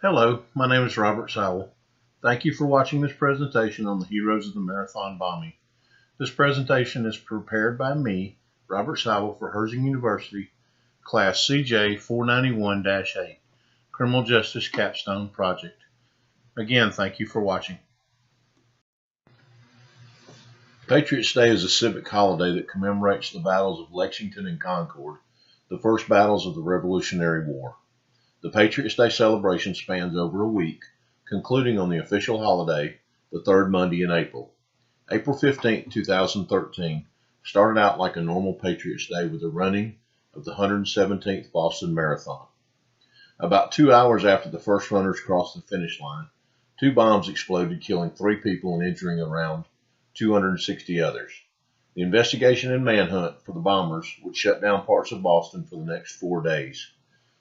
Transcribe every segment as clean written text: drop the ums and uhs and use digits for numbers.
Hello, my name is Robert Sowell. Thank you for watching this presentation on the heroes of the marathon bombing. This presentation is prepared by me, Robert Sowell, for Herzing University, Class CJ 491-8, Criminal Justice Capstone Project. Again, thank you for watching. Patriots Day is a civic holiday that commemorates the battles of Lexington and Concord, the first battles of the Revolutionary War. The Patriots Day celebration spans over a week, concluding on the official holiday, the third Monday in April. April 15, 2013, started out like a normal Patriots Day with the running of the 117th Boston Marathon. About 2 hours after the first runners crossed the finish line, 2 bombs exploded, killing 3 people and injuring around 260 others. The investigation and manhunt for the bombers would shut down parts of Boston for the next 4 days.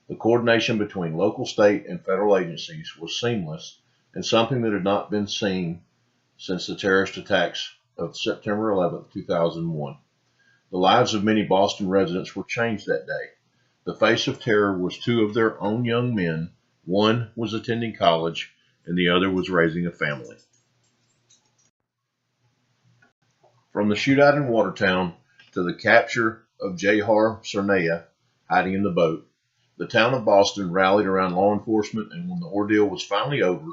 The coordination between local, state, and federal agencies was seamless and something that had not been seen since the terrorist attacks of September 11, 2001. The lives of many Boston residents were changed that day. The face of terror was 2 of their own young men. One was attending college, and the other was raising a family. From the shootout in Watertown to the capture of H Sowell hiding in the boat, the town of Boston rallied around law enforcement, and when the ordeal was finally over,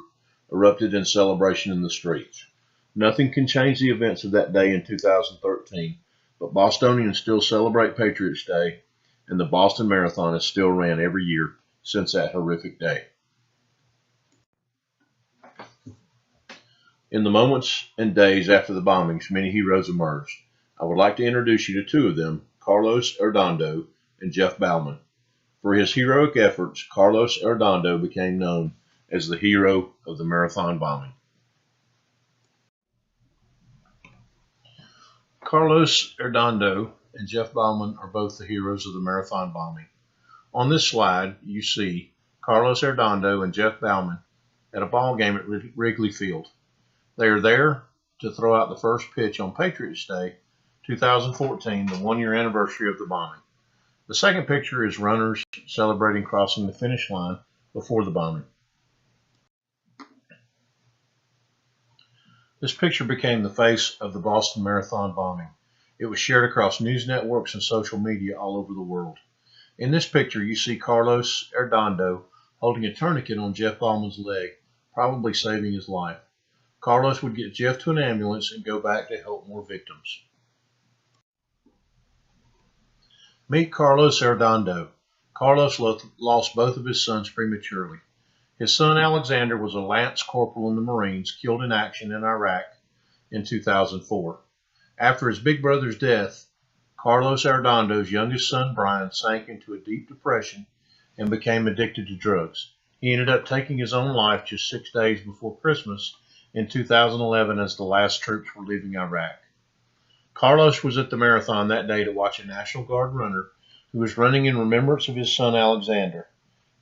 erupted in celebration in the streets. Nothing can change the events of that day in 2013, but Bostonians still celebrate Patriots Day, and the Boston Marathon is still ran every year since that horrific day. In the moments and days after the bombings, many heroes emerged. I would like to introduce you to 2 of them, Carlos Arredondo and Jeff Bauman. For his heroic efforts, Carlos Arredondo became known as the hero of the marathon bombing. Carlos Arredondo and Jeff Bauman are both the heroes of the marathon bombing. On this slide, you see Carlos Arredondo and Jeff Bauman at a ball game at Wrigley Field. They are there to throw out the first pitch on Patriots Day 2014, the 1-year anniversary of the bombing. The second picture is runners celebrating crossing the finish line before the bombing. This picture became the face of the Boston Marathon bombing. It was shared across news networks and social media all over the world. In this picture, you see Carlos Arredondo holding a tourniquet on Jeff Bauman's leg, probably saving his life. Carlos would get Jeff to an ambulance and go back to help more victims. Meet Carlos Arredondo. Carlos lost both of his sons prematurely. His son Alexander was a lance corporal in the Marines, killed in action in Iraq in 2004. After his big brother's death, Carlos Arredondo's youngest son Brian sank into a deep depression and became addicted to drugs. He ended up taking his own life just 6 days before Christmas in 2011 as the last troops were leaving Iraq. Carlos was at the marathon that day to watch a National Guard runner who was running in remembrance of his son Alexander.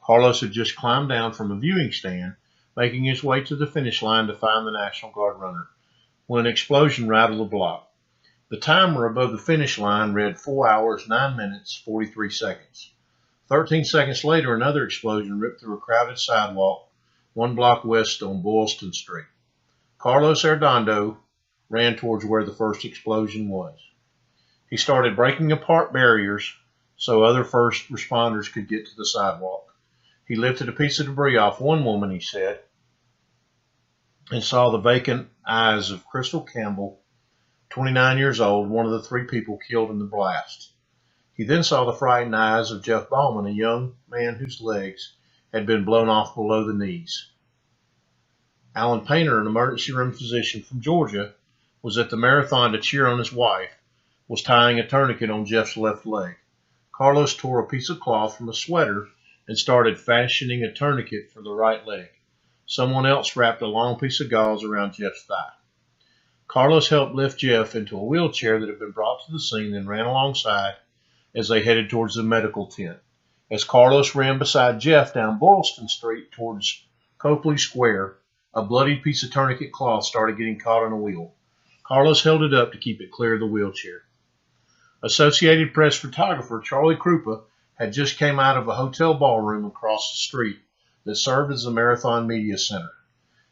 Carlos had just climbed down from a viewing stand, making his way to the finish line to find the National Guard runner, when an explosion rattled the block. The timer above the finish line read 4 hours, 9 minutes, 43 seconds. 13 seconds later, another explosion ripped through a crowded sidewalk 1 block west on Boylston Street. Carlos Arredondo ran towards where the first explosion was. He started breaking apart barriers so other first responders could get to the sidewalk. He lifted a piece of debris off one woman, he said, and saw the vacant eyes of Crystal Campbell, 29 years old, one of the 3 people killed in the blast. He then saw the frightened eyes of Jeff Bauman, a young man whose legs had been blown off below the knees. Alan Painter, an emergency room physician from Georgia, was at the marathon to cheer on his wife, was tying a tourniquet on Jeff's left leg. Carlos tore a piece of cloth from a sweater and started fashioning a tourniquet for the right leg. Someone else wrapped a long piece of gauze around Jeff's thigh. Carlos helped lift Jeff into a wheelchair that had been brought to the scene and ran alongside as they headed towards the medical tent. As Carlos ran beside Jeff down Boylston Street towards Copley Square, a bloodied piece of tourniquet cloth started getting caught on a wheel. Carlos held it up to keep it clear of the wheelchair. Associated Press photographer Charlie Krupa had just came out of a hotel ballroom across the street that served as the Marathon Media Center.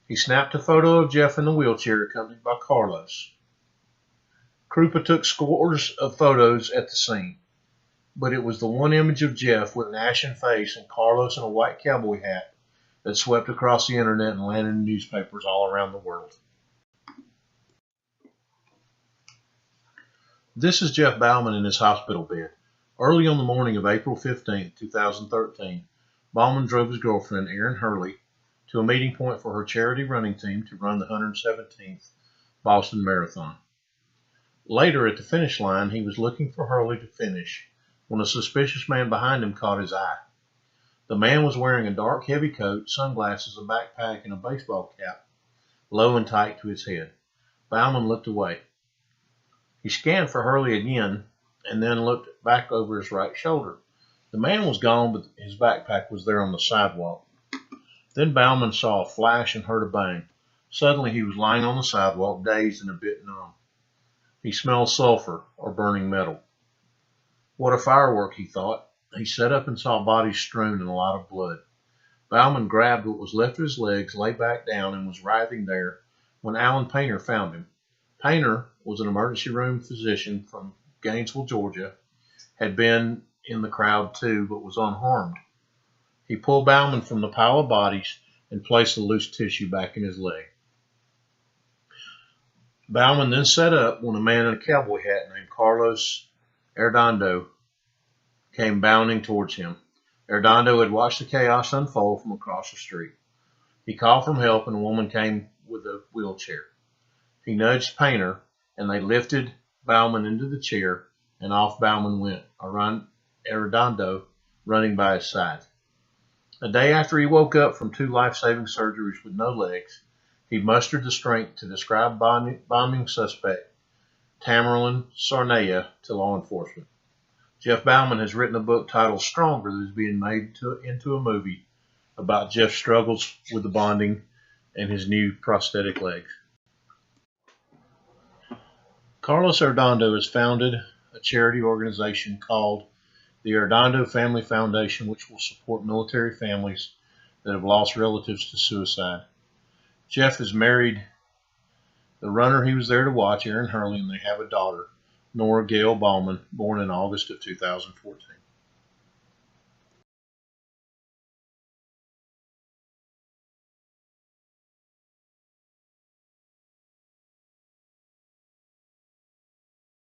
He snapped a photo of Jeff in the wheelchair, accompanied by Carlos. Krupa took scores of photos at the scene, but it was the one image of Jeff with an ashen face and Carlos in a white cowboy hat that swept across the internet and landed in newspapers all around the world. This is Jeff Bauman in his hospital bed. Early on the morning of April 15, 2013, Bauman drove his girlfriend, Erin Hurley, to a meeting point for her charity running team to run the 117th Boston Marathon. Later at the finish line, he was looking for Hurley to finish when a suspicious man behind him caught his eye. The man was wearing a dark, heavy coat, sunglasses, a backpack, and a baseball cap, low and tight to his head. Bauman looked away. He scanned for Hurley again and then looked back over his right shoulder. The man was gone, but his backpack was there on the sidewalk. Then Bauman saw a flash and heard a bang. Suddenly he was lying on the sidewalk, dazed and a bit numb. He smelled sulfur or burning metal. What a firework, he thought. He sat up and saw bodies strewn in a lot of blood. Bauman grabbed what was left of his legs, lay back down, and was writhing there when Alan Painter found him. Painter was an emergency room physician from Gainesville, Georgia, had been in the crowd too, but was unharmed. He pulled Bauman from the pile of bodies and placed the loose tissue back in his leg. Bauman then sat up when a man in a cowboy hat named Carlos Arredondo came bounding towards him. Arredondo had watched the chaos unfold from across the street. He called for help, and a woman came with a wheelchair. He nudged Painter, and they lifted Bauman into the chair, and off Bauman went, Arredondo running by his side. A day after he woke up from 2 life-saving surgeries with no legs, he mustered the strength to describe bombing suspect Tamerlan Sarnaya to law enforcement. Jeff Bauman has written a book titled Stronger that is being made into a movie about Jeff's struggles with the bonding and his new prosthetic legs. Carlos Arredondo has founded a charity organization called the Arredondo Family Foundation, which will support military families that have lost relatives to suicide. Jeff is married the runner he was there to watch, Erin Hurley, and they have a daughter, Nora Gail Bauman, born in August of 2014.